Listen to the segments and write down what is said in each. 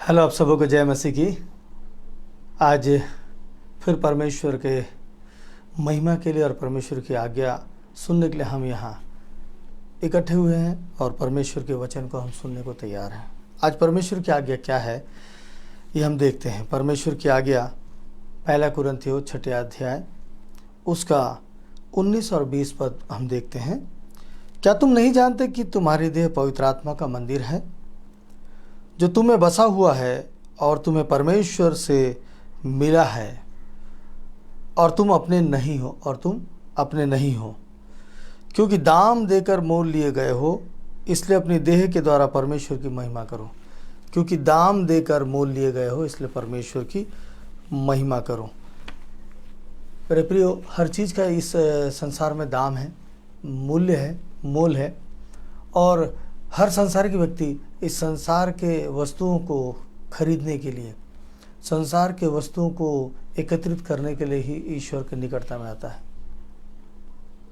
Hello, आप सबों को जय मसीह की। आज फिर परमेश्वर के महिमा के लिए और परमेश्वर की आज्ञा सुनने के लिए हम यहाँ इकट्ठे हुए हैं और परमेश्वर के वचन को हम सुनने को तैयार हैं। आज परमेश्वर की आज्ञा क्या है ये हम देखते हैं। परमेश्वर की आज्ञा 1 कुरिन्थियों 6 अध्याय उसका 19 और 20 पद हम देखते हैं। क्या तुम नहीं जानते कि तुम्हारी देह पवित्र आत्मा का मंदिर है जो तुम्हें बसा हुआ है और तुम्हें परमेश्वर से मिला है और तुम अपने नहीं हो, क्योंकि दाम देकर मोल लिए गए हो, इसलिए अपनी देह के द्वारा परमेश्वर की महिमा करो। क्योंकि दाम देकर मोल लिए गए हो, इसलिए परमेश्वर की महिमा करो। मेरे प्रियो, हर चीज़ का इस संसार में दाम है, मूल्य है, मोल है। और हर संसार की व्यक्ति इस संसार के वस्तुओं को खरीदने के लिए, संसार के वस्तुओं को एकत्रित करने के लिए ही ईश्वर के निकटता में आता है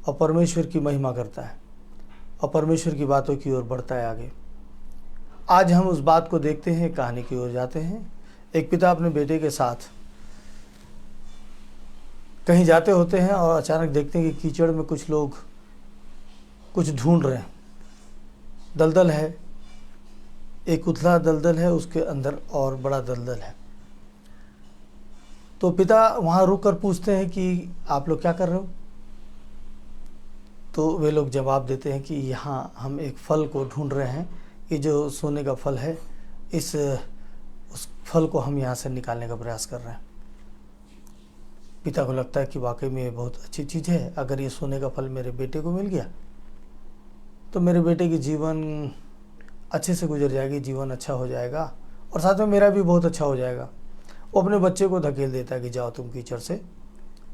और परमेश्वर की महिमा करता है और परमेश्वर की बातों की ओर बढ़ता है आगे। आज हम उस बात को देखते हैं, कहानी की ओर जाते हैं। एक पिता अपने बेटे के साथ कहीं जाते होते हैं और अचानक देखते हैं कि कीचड़ में कुछ लोग कुछ ढूंढ रहे हैं। दलदल है, एक उथला दलदल है, उसके अंदर और बड़ा दलदल है। तो पिता वहाँ रुक कर पूछते हैं कि आप लोग क्या कर रहे हो? तो वे लोग जवाब देते हैं कि यहाँ हम एक फल को ढूंढ रहे हैं, ये जो सोने का फल है, उस फल को हम यहाँ से निकालने का प्रयास कर रहे हैं। पिता को लगता है कि वाकई में ये बहुत अच्छी चीज़ है। अगर ये सोने का फल मेरे बेटे को मिल गया तो मेरे बेटे की जीवन अच्छे से गुजर जाएगी, जीवन अच्छा हो जाएगा और साथ में मेरा भी बहुत अच्छा हो जाएगा। वो अपने बच्चे को धकेल देता है कि जाओ तुम कीचड़ से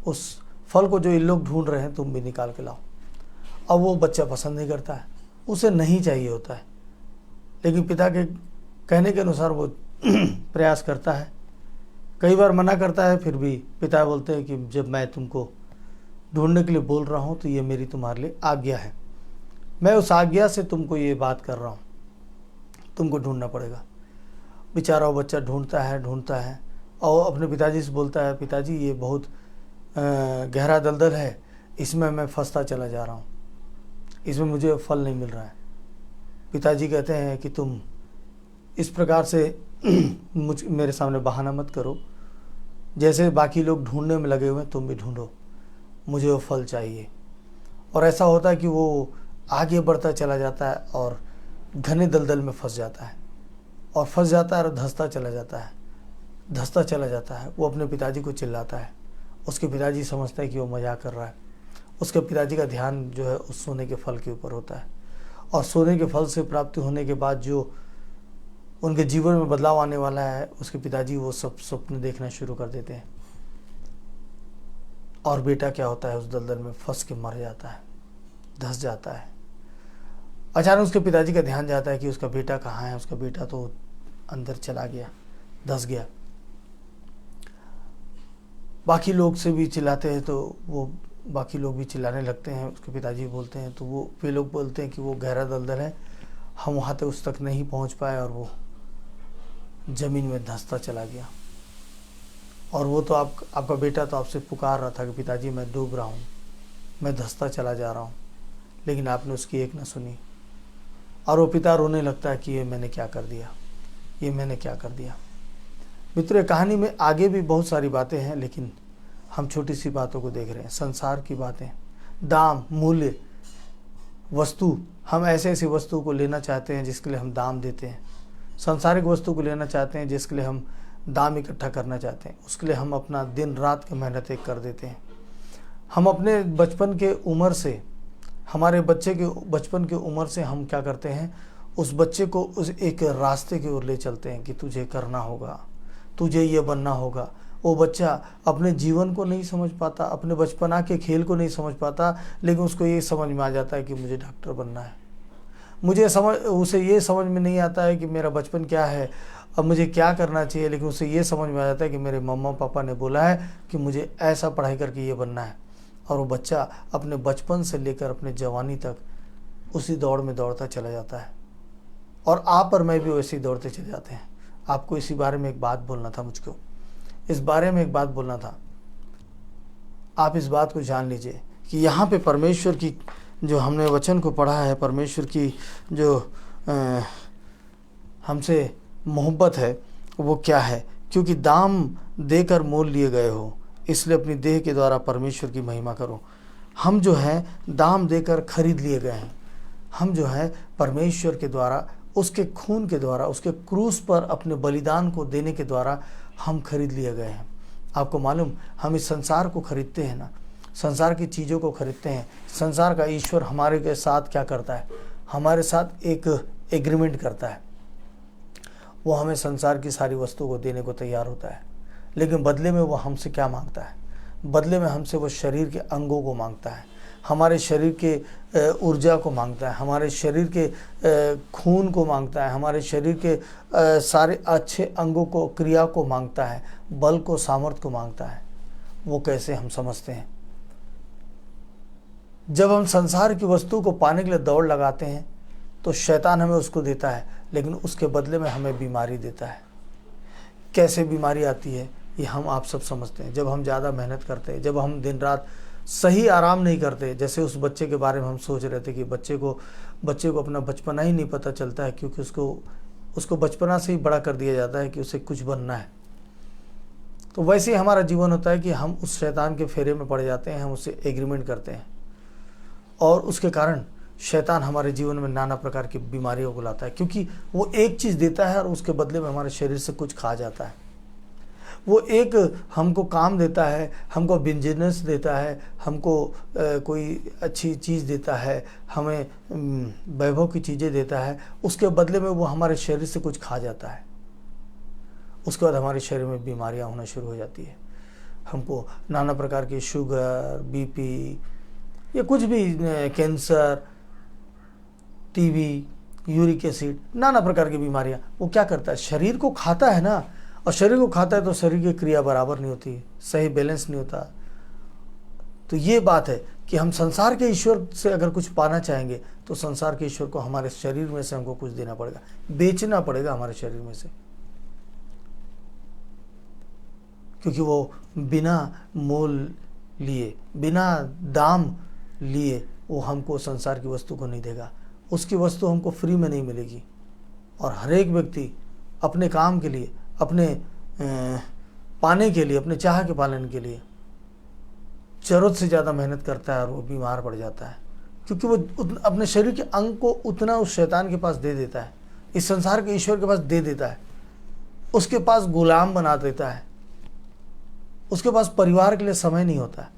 उस फल को जो इन लोग ढूंढ रहे हैं तुम भी निकाल के लाओ। अब वो बच्चा पसंद नहीं करता है, उसे नहीं चाहिए होता है, लेकिन पिता के कहने के अनुसार वो प्रयास करता है। कई बार मना करता है, फिर भी पिता बोलते हैं कि जब मैं तुमको ढूंढने के लिए बोल रहा हूँ तो ये मेरी तुम्हारे लिए आज्ञा है। मैं उस आज्ञा से तुमको ये बात कर रहा हूँ, तुमको ढूंढना पड़ेगा। बेचारा वो बच्चा ढूंढता है और अपने पिताजी से बोलता है, पिताजी ये बहुत गहरा दलदल है, इसमें मैं फंसता चला जा रहा हूँ, इसमें मुझे फल नहीं मिल रहा है। पिताजी कहते हैं कि तुम इस प्रकार से मेरे सामने बहाना मत करो, जैसे बाकी लोग ढूंढने में लगे हुए हैं तुम भी ढूंढो, मुझे वो फल चाहिए। और ऐसा होता है कि वो आगे बढ़ता चला जाता है और घने दलदल में फंस जाता है और धंसता चला जाता है। वो अपने पिताजी को चिल्लाता है। उसके पिताजी समझता है कि वो मजाक कर रहा है। उसके पिताजी का ध्यान जो है उस सोने के फल के ऊपर होता है और सोने के फल से प्राप्ति होने के बाद जो उनके जीवन में बदलाव आने वाला है, उसके पिताजी वो सब सपने देखना शुरू कर देते हैं। और बेटा क्या होता है, उस दलदल में फंस के मर जाता है, धंस जाता है। अचानक उसके पिताजी का ध्यान जाता है कि उसका बेटा कहाँ है। उसका बेटा तो अंदर चला गया, धंस गया। बाकी लोग से भी चिल्लाते हैं तो वो बाकी लोग भी चिल्लाने लगते हैं। उसके पिताजी बोलते हैं तो वे लोग बोलते हैं कि वो गहरा दलदल है, हम वहाँ तक उस तक नहीं पहुँच पाए और वो ज़मीन में धंसता चला गया। और वो तो आपका बेटा तो आपसे पुकार रहा था कि पिताजी मैं डूब रहा हूँ, मैं धंसता चला जा रहा हूँ, लेकिन आपने उसकी एक न सुनी। और वो पिता रोने लगता है कि ये मैंने क्या कर दिया। मित्रों, कहानी में आगे भी बहुत सारी बातें हैं, लेकिन हम छोटी सी बातों को देख रहे हैं। संसार की बातें, दाम, मूल्य, वस्तु। हम ऐसी वस्तु को लेना चाहते हैं जिसके लिए हम दाम देते हैं। सांसारिक वस्तु को लेना चाहते हैं जिसके लिए हम दाम इकट्ठा करना चाहते हैं। उसके लिए हम अपना दिन रात की मेहनत कर देते हैं। हम अपने बचपन के उम्र से, हमारे बच्चे के बचपन की उम्र से हम क्या करते हैं, उस बच्चे को उस एक रास्ते की ओर ले चलते हैं कि तुझे करना होगा, तुझे ये बनना होगा। वो बच्चा अपने जीवन को नहीं समझ पाता, अपने बचपना के खेल को नहीं समझ पाता, लेकिन उसको ये समझ में आ जाता है कि मुझे डॉक्टर बनना है। उसे ये समझ में नहीं आता है कि मेरा बचपन क्या है, अब मुझे क्या करना चाहिए, लेकिन उसे ये समझ में आ जाता है कि मेरे मम्मा पापा ने बोला है कि मुझे ऐसा पढ़ाई करके ये बनना है। और वो बच्चा अपने बचपन से लेकर अपने जवानी तक उसी दौड़ में दौड़ता चला जाता है। और आप और मैं भी वैसे ही दौड़ते चले जाते हैं। आपको इसी बारे में एक बात बोलना था, मुझको इस बारे में एक बात बोलना था। आप इस बात को जान लीजिए कि यहाँ पे परमेश्वर की जो हमने वचन को पढ़ा है, परमेश्वर की जो हमसे मोहब्बत है वो क्या है। क्योंकि दाम देकर मोल लिए गए हो, इसलिए अपनी देह के द्वारा परमेश्वर की महिमा करो। हम जो है दाम देकर खरीद लिए गए हैं। हम जो है परमेश्वर के द्वारा, उसके खून के द्वारा, उसके क्रूस पर अपने बलिदान को देने के द्वारा हम खरीद लिए गए हैं। आपको मालूम, हम इस संसार को खरीदते हैं ना, संसार की चीज़ों को खरीदते हैं। संसार का ईश्वर हमारे के साथ क्या करता है, हमारे साथ एक एग्रीमेंट करता है। वो हमें संसार की सारी वस्तुओं को देने को तैयार होता है, लेकिन बदले में वो हमसे क्या मांगता है? बदले में हमसे वो शरीर के अंगों को मांगता है, हमारे शरीर के ऊर्जा को मांगता है, हमारे शरीर के खून को मांगता है, हमारे शरीर के सारे अच्छे अंगों को, क्रिया को मांगता है, बल को, सामर्थ्य को मांगता है। वो कैसे हम समझते हैं? जब हम संसार की वस्तु को पाने के लिए दौड़ लगाते हैं तो शैतान हमें उसको देता है, लेकिन उसके बदले में हमें बीमारी देता है। कैसे बीमारी आती है ये हम आप सब समझते हैं। जब हम ज़्यादा मेहनत करते हैं, जब हम दिन रात सही आराम नहीं करते, जैसे उस बच्चे के बारे में हम सोच रहे थे कि बच्चे को अपना बचपना ही नहीं पता चलता है, क्योंकि उसको बचपना से ही बड़ा कर दिया जाता है कि उसे कुछ बनना है। तो वैसे ही हमारा जीवन होता है कि हम उस शैतान के फेरे में पड़ जाते हैं, हम उससे एग्रीमेंट करते हैं, और उसके कारण शैतान हमारे जीवन में नाना प्रकार की बीमारियों को लाता है। क्योंकि वो एक चीज़ देता है और उसके बदले में हमारे शरीर से कुछ खा जाता है। वो एक हमको काम देता है, हमको बिजनेस देता है, हमको कोई अच्छी चीज़ देता है, हमें वैभव की चीज़ें देता है, उसके बदले में वो हमारे शरीर से कुछ खा जाता है। उसके बाद हमारे शरीर में बीमारियां होना शुरू हो जाती है। हमको नाना प्रकार की शुगर, बीपी या कुछ भी, कैंसर, टीबी, यूरिक एसिड, नाना प्रकार की बीमारियां। वो क्या करता है? शरीर को खाता है ना, और शरीर को खाता है तो शरीर की क्रिया बराबर नहीं होती, सही बैलेंस नहीं होता। तो ये बात है कि हम संसार के ईश्वर से अगर कुछ पाना चाहेंगे तो संसार के ईश्वर को हमारे शरीर में से हमको कुछ देना पड़ेगा, बेचना पड़ेगा हमारे शरीर में से, क्योंकि वो बिना मोल लिए, बिना दाम लिए वो हमको संसार की वस्तु को नहीं देगा। उसकी वस्तु हमको फ्री में नहीं मिलेगी। और हर एक व्यक्ति अपने काम के लिए, अपने पाने के लिए, अपने चाह के पालन के लिए जरूरत से ज़्यादा मेहनत करता है और वो बीमार पड़ जाता है, क्योंकि वो अपने शरीर के अंग को उतना उस शैतान के पास दे देता है, इस संसार के ईश्वर के पास दे देता है, उसके पास गुलाम बना देता है। उसके पास परिवार के लिए समय नहीं होता है।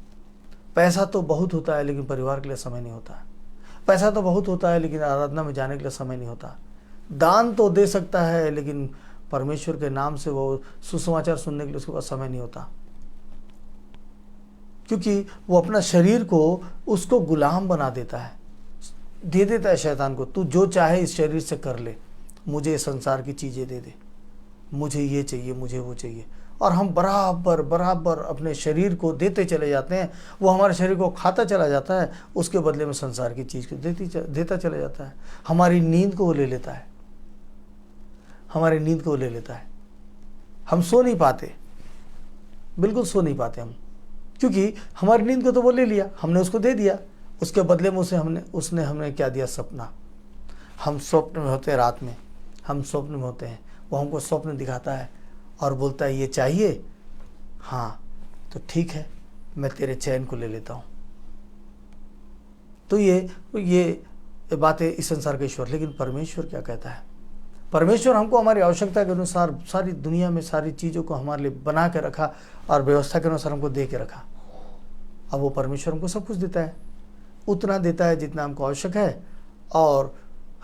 पैसा तो बहुत होता है लेकिन परिवार के लिए समय नहीं होता। पैसा तो बहुत होता है लेकिन आराधना में जाने के लिए समय नहीं होता। दान तो दे सकता है लेकिन परमेश्वर के नाम से वो सुसमाचार सुनने के लिए उसके पास समय नहीं होता, क्योंकि वो अपना शरीर को उसको गुलाम बना देता है, दे देता है शैतान को। तू जो चाहे इस शरीर से कर ले, मुझे संसार की चीज़ें दे दे, मुझे ये चाहिए, मुझे वो चाहिए। और हम बराबर बराबर अपने शरीर को देते चले जाते हैं। वो हमारे शरीर को खाता चला जाता है, उसके बदले में संसार की चीज़ को देता चला जाता है। हमारी नींद को वो ले लेता है, हमारी नींद को ले लेता है। हम सो नहीं पाते, बिल्कुल सो नहीं पाते हम, क्योंकि हमारी नींद को तो वो ले लिया, हमने उसको दे दिया। उसके बदले में उसने हमें क्या दिया? सपना। हम स्वप्न में होते हैं, रात में हम स्वप्न में होते हैं, वो हमको स्वप्न दिखाता है और बोलता है ये चाहिए, हाँ तो ठीक है, मैं तेरे चैन को ले लेता हूँ। तो ये बातें इस संसार का ईश्वर। लेकिन परमेश्वर क्या कहता है? परमेश्वर हमको हमारी आवश्यकता के अनुसार सारी दुनिया में सारी चीज़ों को हमारे लिए बना के रखा और व्यवस्था के अनुसार हमको दे के रखा। अब वो परमेश्वर हमको सब कुछ देता है, उतना देता है जितना हमको आवश्यक है, और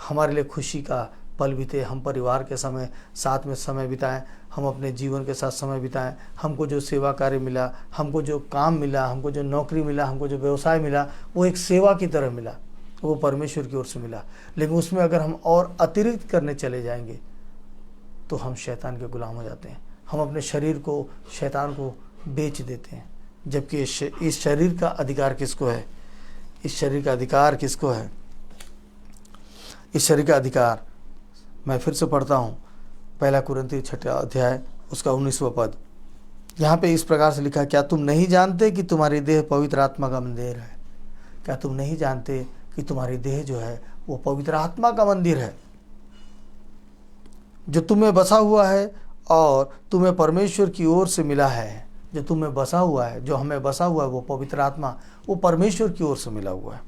हमारे लिए खुशी का पल बीते, हम परिवार के साथ में समय बिताएं, हम अपने जीवन के साथ समय बिताएं। हमको जो सेवा कार्य मिला, हमको जो काम मिला, हमको जो नौकरी मिला, हमको जो व्यवसाय मिला, वो एक सेवा की तरह मिला, वो परमेश्वर की ओर से मिला। लेकिन उसमें अगर हम और अतिरिक्त करने चले जाएंगे तो हम शैतान के गुलाम हो जाते हैं। हम अपने शरीर को शैतान को बेच देते हैं, जबकि इस शरीर का अधिकार किसको है? इस शरीर का अधिकार किसको है? इस शरीर का अधिकार, मैं फिर से पढ़ता हूँ, पहला कुरिन्थी 6 अध्याय उसका 19वां पद। यहाँ पे इस प्रकार से लिखा है, क्या तुम नहीं जानते कि तुम्हारी देह पवित्र आत्मा का मंदिर है? क्या तुम नहीं जानते कि तुम्हारी देह जो है वो पवित्र आत्मा का मंदिर है, जो तुम्हें बसा हुआ है और तुम्हें परमेश्वर की ओर से मिला है। जो तुम्हें बसा हुआ है, जो हमें बसा हुआ है, वो पवित्र आत्मा, वो परमेश्वर की ओर से मिला हुआ है।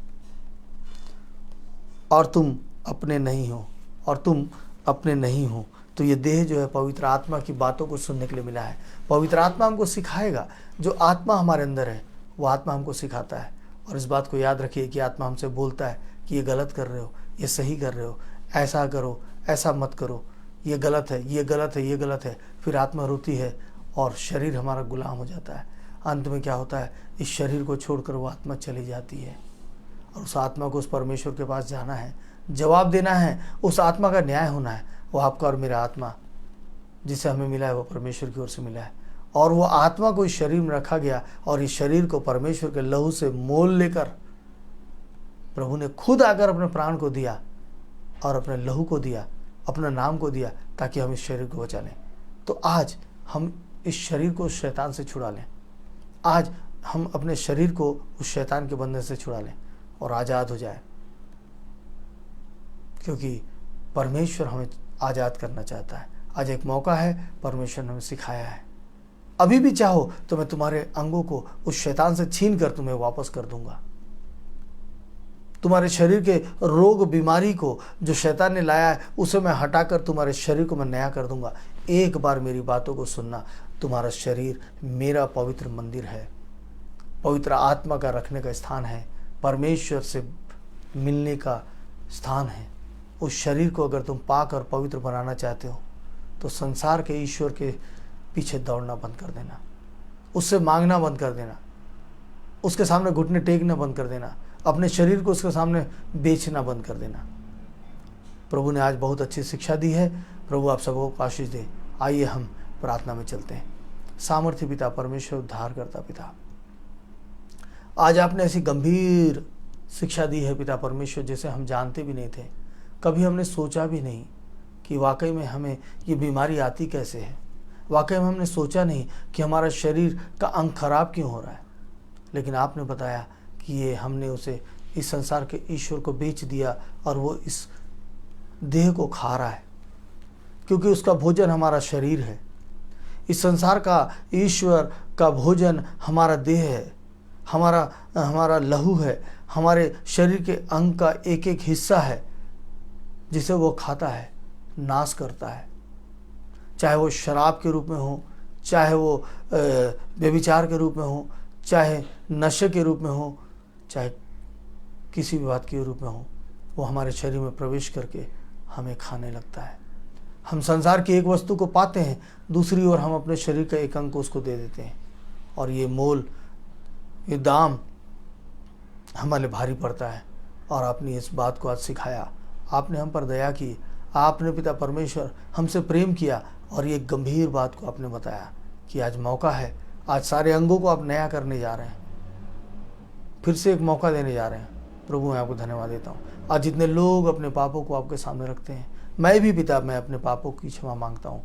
और तुम अपने नहीं हो, और तुम अपने नहीं हो। तो ये देह जो है पवित्र आत्मा की बातों को सुनने के लिए मिला है। पवित्र आत्मा हमको सिखाएगा। जो आत्मा हमारे अंदर है वो आत्मा हमको सिखाता है। और इस बात को याद रखिए कि आत्मा हमसे बोलता है कि ये गलत कर रहे हो, ये सही कर रहे हो, ऐसा करो, ऐसा मत करो, ये गलत है, ये गलत है, ये गलत है। फिर आत्मा रोती है और शरीर हमारा गुलाम हो जाता है। अंत में क्या होता है, इस शरीर को छोड़कर वो आत्मा चली जाती है और उस आत्मा को उस परमेश्वर के पास जाना है, जवाब देना है, उस आत्मा का न्याय होना है। वो आपका और मेरा आत्मा जिसे हमें मिला है वो परमेश्वर की ओर से मिला है। और वो आत्मा को इस शरीर में रखा गया और इस शरीर को परमेश्वर के लहू से मोल लेकर प्रभु ने खुद आकर अपने प्राण को दिया और अपने लहू को दिया, अपना नाम को दिया, ताकि हम इस शरीर को बचा लें। तो आज हम इस शरीर को शैतान से छुड़ा लें। आज हम अपने शरीर को उस शैतान के बंधन से छुड़ा लें और आज़ाद हो जाए, क्योंकि परमेश्वर हमें आज़ाद करना चाहता है। आज एक मौका है, परमेश्वर ने हमें सिखाया है। अभी भी चाहो तो मैं तुम्हारे अंगों को उस शैतान से छीन कर तुम्हें वापस कर दूंगा। तुम्हारे शरीर के रोग बीमारी को जो शैतान ने लाया है उसे मैं हटाकर तुम्हारे शरीर को मैं नया कर दूंगा। एक बार मेरी बातों को सुनना। तुम्हारा शरीर मेरा पवित्र मंदिर है, पवित्र आत्मा का रखने का स्थान है, परमेश्वर से मिलने का स्थान है। उस शरीर को अगर तुम पाकर पवित्र बनाना चाहते हो तो संसार के ईश्वर के पीछे दौड़ना बंद कर देना, उससे मांगना बंद कर देना, उसके सामने घुटने टेकना बंद कर देना, अपने शरीर को उसके सामने बेचना बंद कर देना। प्रभु ने आज बहुत अच्छी शिक्षा दी है। प्रभु आप सबको आशीष दे। आइए हम प्रार्थना में चलते हैं। सामर्थ्य पिता परमेश्वर, उद्धार करता पिता, आज आपने ऐसी गंभीर शिक्षा दी है पिता परमेश्वर, जिसे हम जानते भी नहीं थे, कभी हमने सोचा भी नहीं कि वाकई में हमें ये बीमारी आती कैसे है। वाकई में हमने सोचा नहीं कि हमारा शरीर का अंग खराब क्यों हो रहा है। लेकिन आपने बताया कि ये हमने उसे इस संसार के ईश्वर को बेच दिया और वो इस देह को खा रहा है, क्योंकि उसका भोजन हमारा शरीर है। इस संसार का ईश्वर का भोजन हमारा देह है, हमारा लहू है, हमारे शरीर के अंग का एक एक हिस्सा है, जिसे वो खाता है, नाश करता है। चाहे वो शराब के रूप में हो, चाहे वो व्यभिचार के रूप में हो, चाहे नशे के रूप में हो, चाहे किसी भी बात के रूप में हो, वो हमारे शरीर में प्रवेश करके हमें खाने लगता है। हम संसार की एक वस्तु को पाते हैं, दूसरी ओर हम अपने शरीर का एक अंग को उसको दे देते हैं, और ये मोल, ये दाम हमारे भारी पड़ता है। और आपने इस बात को आज सिखाया, आपने हम पर दया की, आपने पिता परमेश्वर हमसे प्रेम किया, और ये गंभीर बात को आपने बताया कि आज मौका है, आज सारे अंगों को आप नया करने जा रहे हैं, फिर से एक मौका देने जा रहे हैं। प्रभु मैं आपको धन्यवाद देता हूँ। आज जितने लोग अपने पापों को आपके सामने रखते हैं, मैं भी पिता, मैं अपने पापों की क्षमा मांगता हूँ,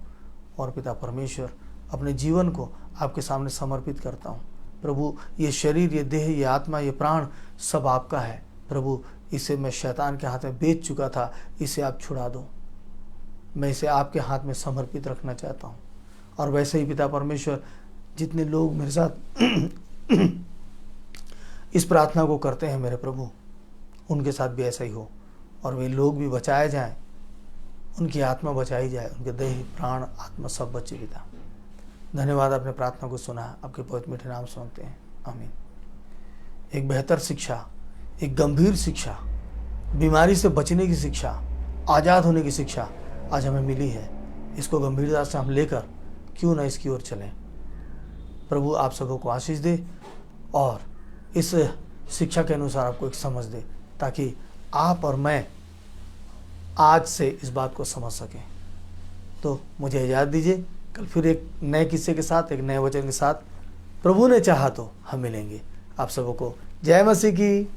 और पिता परमेश्वर अपने जीवन को आपके सामने समर्पित करता हूँ। प्रभु ये शरीर, ये देह, ये आत्मा, ये प्राण सब आपका है। प्रभु इसे मैं शैतान के हाथ में बेच चुका था, इसे आप छुड़ा दो। मैं इसे आपके हाथ में समर्पित रखना चाहता हूँ। और वैसे ही पिता परमेश्वर जितने लोग मेरे साथ इस प्रार्थना को करते हैं मेरे प्रभु, उनके साथ भी ऐसा ही हो, और वे लोग भी बचाए जाएं, उनकी आत्मा बचाई जाए, उनके देह, प्राण, आत्मा सब बचे पिता। धन्यवाद, आपने प्रार्थना को सुना, आपके पवित्र मीठे नाम सुनते हैं, आमीन। एक बेहतर शिक्षा, एक गंभीर शिक्षा, बीमारी से बचने की शिक्षा, आज़ाद होने की शिक्षा आज हमें मिली है। इसको गंभीरता से हम लेकर क्यों ना इसकी ओर चलें। प्रभु आप सबों को आशीष दे और इस शिक्षा के अनुसार आपको एक समझ दे, ताकि आप और मैं आज से इस बात को समझ सकें। तो मुझे इजाज़त दीजिए, कल फिर एक नए किस्से के साथ, एक नए वचन के साथ प्रभु ने चाहा तो हम मिलेंगे। आप सबों को जय मसीह की।